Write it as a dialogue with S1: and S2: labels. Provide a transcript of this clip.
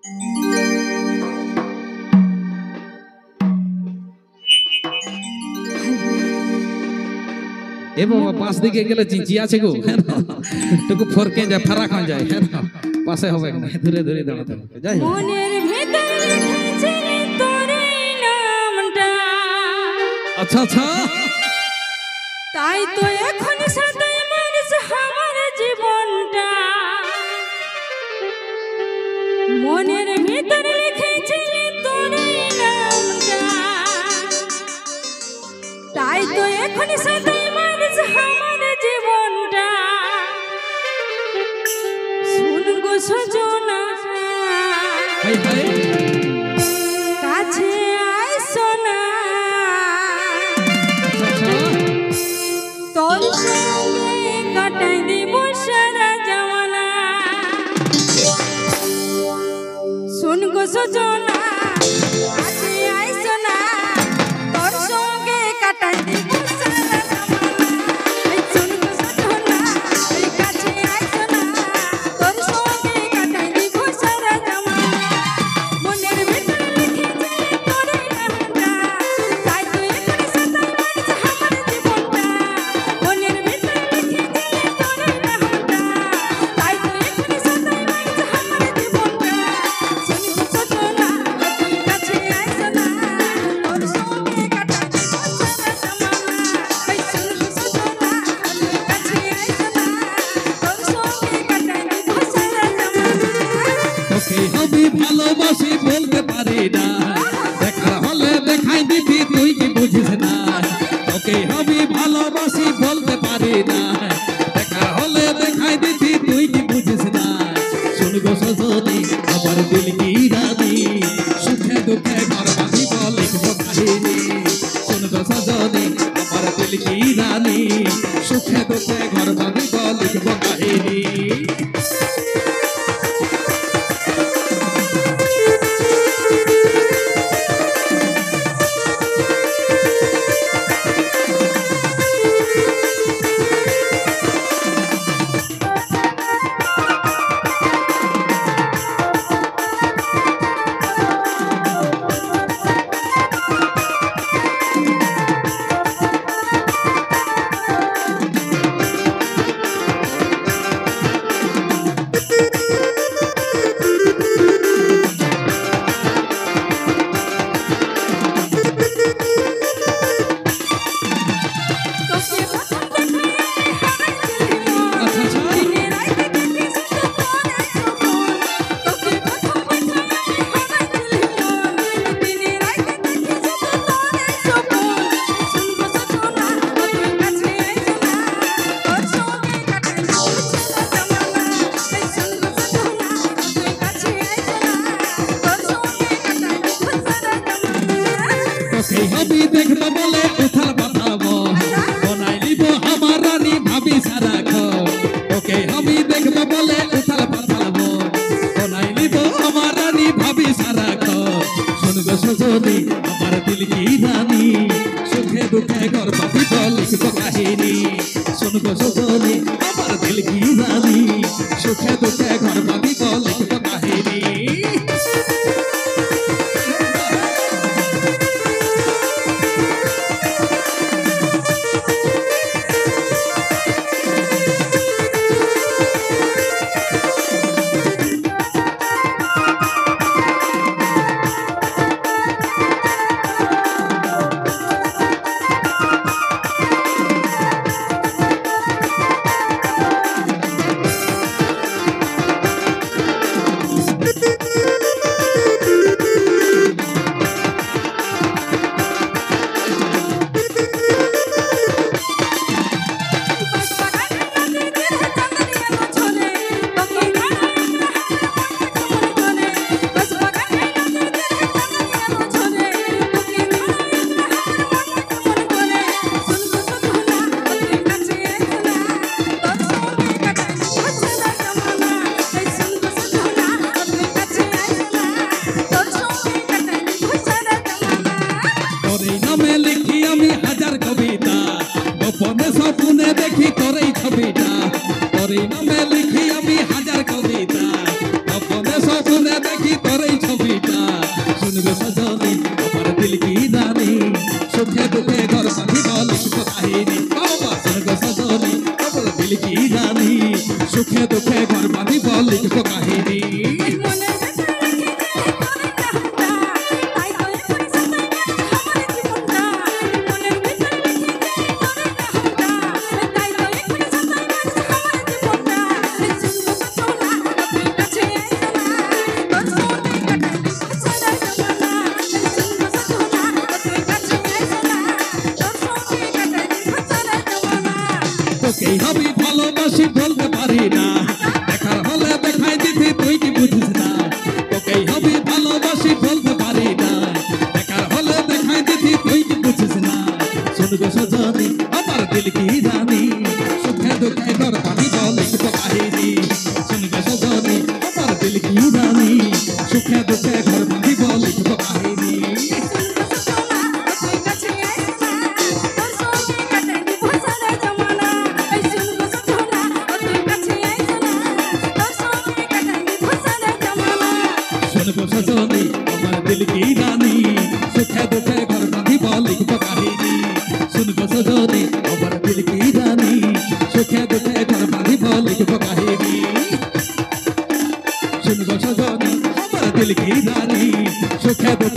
S1: এ বাবা পাশ দিকে গেলে চিঁচি আছে গো টুকু ফরকে যায় ফারাক হয়ে যায় পাশে হবে না দূরে দূরে দাঁড়াতে হবে যাই হোক।
S2: মনের ভেতর লিখেছি তোর নামটা,
S1: আচ্ছা আচ্ছা
S2: তাই তো এখন সাথে মারিস আমার জীবনটা। মনের ভেতর লিখেছি তোর নামটা, তাই তো এখন সাথে মারিস আমার জীবনটা। শুন গো সজনা
S1: হাই হাই
S2: কাছে আয় সোনা,
S1: আচ্ছা
S2: তোর সঙ্গে কাটাই দিব সারা জমানা। শুন গো সজনা কাছে আয় সোনা, তোর সঙ্গে কাটাই দিব সারা জমানা। এই শুন গো সজনা এই কাছে আয় সোনা, তোর সঙ্গে কাটাই দিব সারা জমানা। মনের ভিতর লিখেছি তোর নামটা, তাই তো এখন সাথে মারিস আমার জীবনটা। মনের ভিতর লিখেছি তোর নামটা, তাই তো এখন সাথে মারিস আমার জীবনটা। শুন গো সজনা তুই কাছে আয় সোনা, তোর সঙ্গে কাটাই দিব সারা জমানা। এই শুন গো সজনা তুই কাছে আয় সোনা, তোর সঙ্গে কাটাই দিব সারা জমানা।
S1: তোকে হবি ভালোবাসি বলতে পারি না, দেখার হলে দেখাই দিবি তুই কি বুঝিস না। তোকে হবি ভালোবাসি বলতে পারি না, দেখার হলে দেখাই দিবি তুই কি বুঝিস না। শুন গো সজনী আমার দিল কি রানী, সুখে দুঃখে ঘর বাঁধিব লিখব কাহিনী। শুন গো সজনী আমার দিল কি রানী, সুখে দুঃখে ঘর বাঁধিব লিখব কাহিনী।
S2: তোকে প্রথম
S1: তোকে হবি দেখব বলে উথাল পাঠাবো, বনাই নিব আমার রানী ভাবি সারাক্ষণ। তোকে হবি দেখব বলে উথাল পাঠাবো, বনাই নিব আমার রানী ভাবি সারাক্ষণ। শুন গো সজনী আমার দিল কি রানী, সুখে দুঃখে ঘর বাঁধিব লিখব কাহিনী। শুন গো সজনী আমার দিল কি রানী, সুখে দুঃখে ঘর বাঁধিব লিখব কাহিনী। सुन गो सजनी আমার दिल की रानी सुखे दुखे घर बांधिब लिखब काहिनी बाबा सुन गो सजनी আমার दिल की रानी सुखे दुखे घर बांधिब लिखब काहिनी তোকে আমি ভালোবাসি বলতে পারি না দেখার হলে দেখাই দিতে তুই কি বুঝিস না তোকে আমি ভালোবাসি বলতে পারি না দেখার হলে দেখাই দিতে তুই কি বুঝিস না শুন গো সজনী আমার দিল কি রানী সুখে দুঃখে ঘর বাঁধিব লিখব কাহিনী শুন গো সজনী আমার দিল কি রানী সুখে দুঃখে ঘর বাঁধিব লিখব কাহিনী सजनी আমার दिल की रानी सुखे दुखे घर बांधिब लिखब काहिनी सुन गो सजनी আমার दिल की रानी सुखे दुखे घर बांधिब लिखब काहिनी सुन गो सजनी আমার दिल की रानी सुखे दुखे